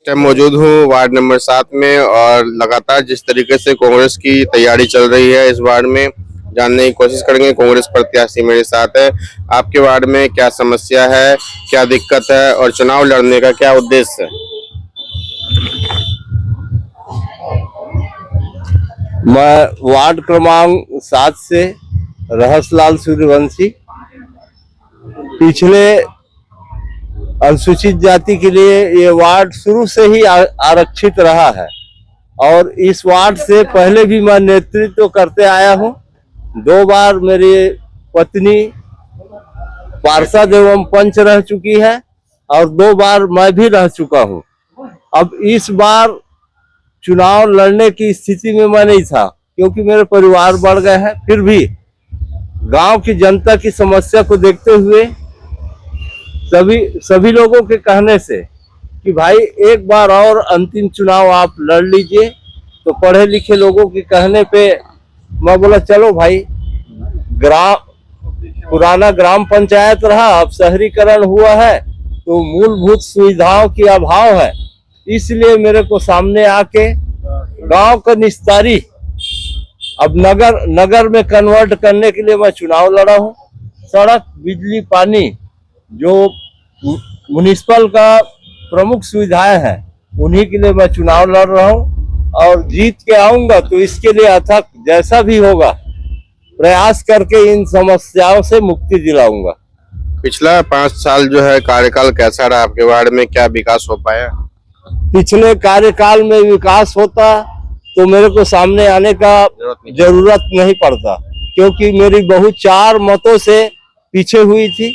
मैं मौजूद हूँ वार्ड नंबर 7 में और लगातार जिस तरीके से कांग्रेस की तैयारी चल रही है इस वार्ड में जानने की कोशिश करेंगे। कांग्रेस प्रत्याशी मेरे साथ है। आपके वार्ड में क्या समस्या है, क्या दिक्कत है और चुनाव लड़ने का क्या उद्देश्य है? मैं वार्ड क्रमांक 7 से रहसलाल सूर्यवंशी पिछले अनुसूचित जाति के लिए ये वार्ड शुरू से ही आरक्षित रहा है और इस वार्ड से पहले भी मैं नेतृत्व करते आया हूँ। 2 बार मेरी पत्नी पार्षद एवं पंच रह चुकी है और 2 बार मैं भी रह चुका हूँ। अब इस बार चुनाव लड़ने की स्थिति में मैं नहीं था क्योंकि मेरे परिवार बढ़ गए हैं। फिर भी गांव की जनता की समस्या को देखते हुए सभी लोगों के कहने से कि भाई एक बार और अंतिम चुनाव आप लड़ लीजिए, तो पढ़े लिखे लोगों के कहने पे मैं बोला चलो भाई। पुराना ग्राम पंचायत रहा, अब शहरीकरण हुआ है तो मूलभूत सुविधाओं की अभाव है, इसलिए मेरे को सामने आके गांव का निस्तारी अब नगर में कन्वर्ट करने के लिए मैं चुनाव लड़ा हूं। सड़क, बिजली, पानी जो म्युनिसिपल का प्रमुख सुविधाएं हैं उन्हीं के लिए मैं चुनाव लड़ रहा हूं और जीत के आऊंगा तो इसके लिए अथक जैसा भी होगा प्रयास करके इन समस्याओं से मुक्ति दिलाऊंगा। पिछला 5 साल जो है कार्यकाल कैसा रहा आपके वार्ड में, क्या विकास हो पाया? पिछले कार्यकाल में विकास होता तो मेरे को सामने आने का जरूरत नहीं पड़ता क्योंकि मेरी बहू 4 मतों से पीछे हुई थी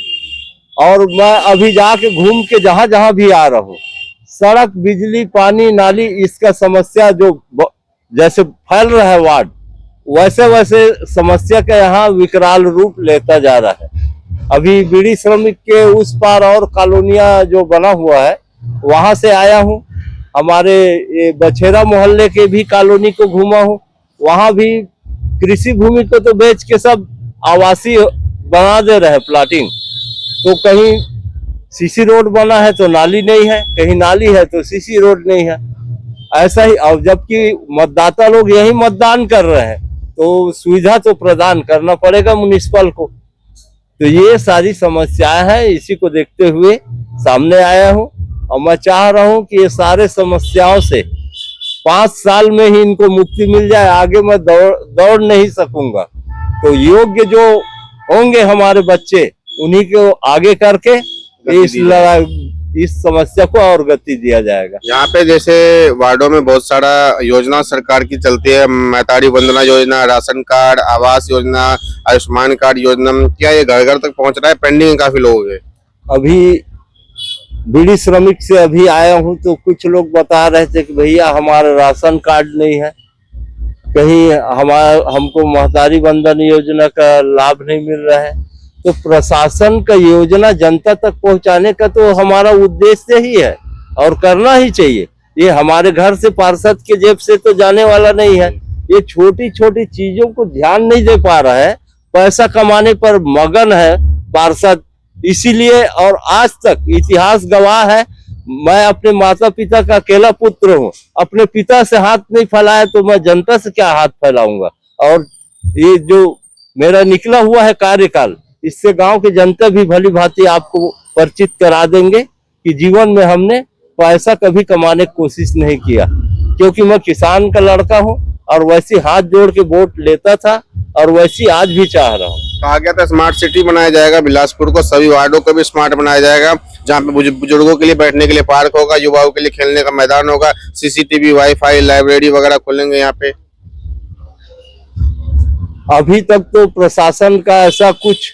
और मैं अभी जाके घूम के जहां जहां भी आ रहा हूँ, सड़क, बिजली, पानी, नाली, इसका समस्या जो जैसे फैल रहा है वार्ड, वैसे वैसे समस्या का यहाँ विकराल रूप लेता जा रहा है। अभी बीड़ी श्रमिक के उस पार और कॉलोनियां जो बना हुआ है वहां से आया हूँ। हमारे ये बछेरा मोहल्ले के भी कॉलोनी को घूमा हूँ, वहां भी कृषि भूमि को तो बेच के सब आवासीय बना दे रहे प्लाटिंग। तो कहीं सीसी रोड बना है तो नाली नहीं है, कहीं नाली है तो सीसी रोड नहीं है। ऐसा ही, और जबकि मतदाता लोग यही मतदान कर रहे हैं तो सुविधा तो प्रदान करना पड़ेगा म्युनिसिपल को। तो ये सारी समस्याएं हैं, इसी को देखते हुए सामने आया हूँ और मैं चाह रहा हूँ कि ये सारे समस्याओं से 5 साल में ही इनको मुक्ति मिल जाए। आगे मैं दौड़ नहीं सकूंगा तो योग्य जो होंगे हमारे बच्चे उन्हीं को आगे करके इस समस्या को और गति दिया जाएगा। यहाँ पे जैसे वार्डों में बहुत सारा योजना सरकार की चलती है, महतारी Vandana Yojana, ration card, Awas Yojana, Ayushman card योजना, क्या ये घर घर तक पहुँच रहा है? पेंडिंग काफी लोग है। अभी बीड़ी श्रमिक से अभी आया हूँ तो कुछ लोग बता रहे थे कि भैया हमारा राशन कार्ड नहीं है, कहीं हमको महतारी वंदन योजना का लाभ नहीं मिल रहा है। तो प्रशासन का योजना जनता तक पहुंचाने का तो हमारा उद्देश्य ही है और करना ही चाहिए। ये हमारे घर से पार्षद के जेब से तो जाने वाला नहीं है। ये छोटी छोटी चीजों को ध्यान नहीं दे पा रहा है, पैसा कमाने पर मगन है पार्षद, इसीलिए। और आज तक इतिहास गवाह है, मैं अपने माता पिता का अकेला पुत्र हूँ, अपने पिता से हाथ नहीं फैलाया तो मैं जनता से क्या हाथ फैलाऊंगा। और ये जो मेरा निकला हुआ है कार्यकाल, इससे गांव की जनता भी भली भांति आपको परिचित करा देंगे कि जीवन में हमने पैसा कभी कमाने की कोशिश नहीं किया क्योंकि मैं किसान का लड़का हूं और वैसी हाथ जोड़ के वोट लेता था और वैसी आज भी चाह रहा हूं। कहा गया था स्मार्ट सिटी बनाया जाएगा, बिलासपुर को सभी वार्डों को भी स्मार्ट बनाया जाएगा, जहाँ पे बुजुर्गों के लिए बैठने के लिए पार्क होगा, युवाओं के लिए खेलने का मैदान होगा, सीसीटीवी, वाईफाई, लाइब्रेरी वगैरह खुलेंगे यहाँ पे। अभी तक तो प्रशासन का ऐसा कुछ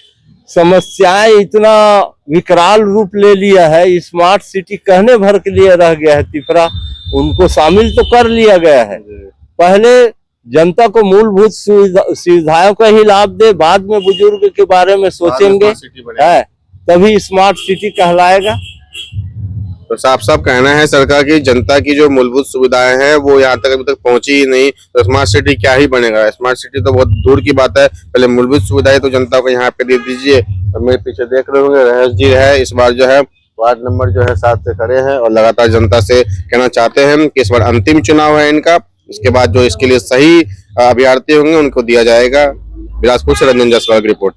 समस्याएं इतना विकराल रूप ले लिया है, स्मार्ट सिटी कहने भर के लिए रह गया है तिफरा, उनको शामिल तो कर लिया गया है। पहले जनता को मूलभूत सुविधाओं का ही लाभ दे, बाद में बुजुर्ग के बारे में सोचेंगे, है तभी स्मार्ट सिटी कहलाएगा। तो साफ साफ कहना है सरकार की, जनता की जो मूलभूत सुविधाएं हैं वो यहाँ तक अभी तक पहुंची ही नहीं, तो स्मार्ट सिटी क्या ही बनेगा। स्मार्ट सिटी तो बहुत दूर की बात है, पहले मूलभूत सुविधाएं तो जनता को यहाँ पे दे दीजिए। और मेरे पीछे देख रहे होंगे रहेश जी है, इस बार जो है वार्ड नंबर जो है 7 से खड़े हैं और लगातार जनता से कहना चाहते हैं कि इस बार अंतिम चुनाव है इनका। इसके बाद जो इसके लिए सही अभ्यर्थी होंगे उनको दिया जाएगा। बिलासपुर से रंजन जायसवाल की रिपोर्ट।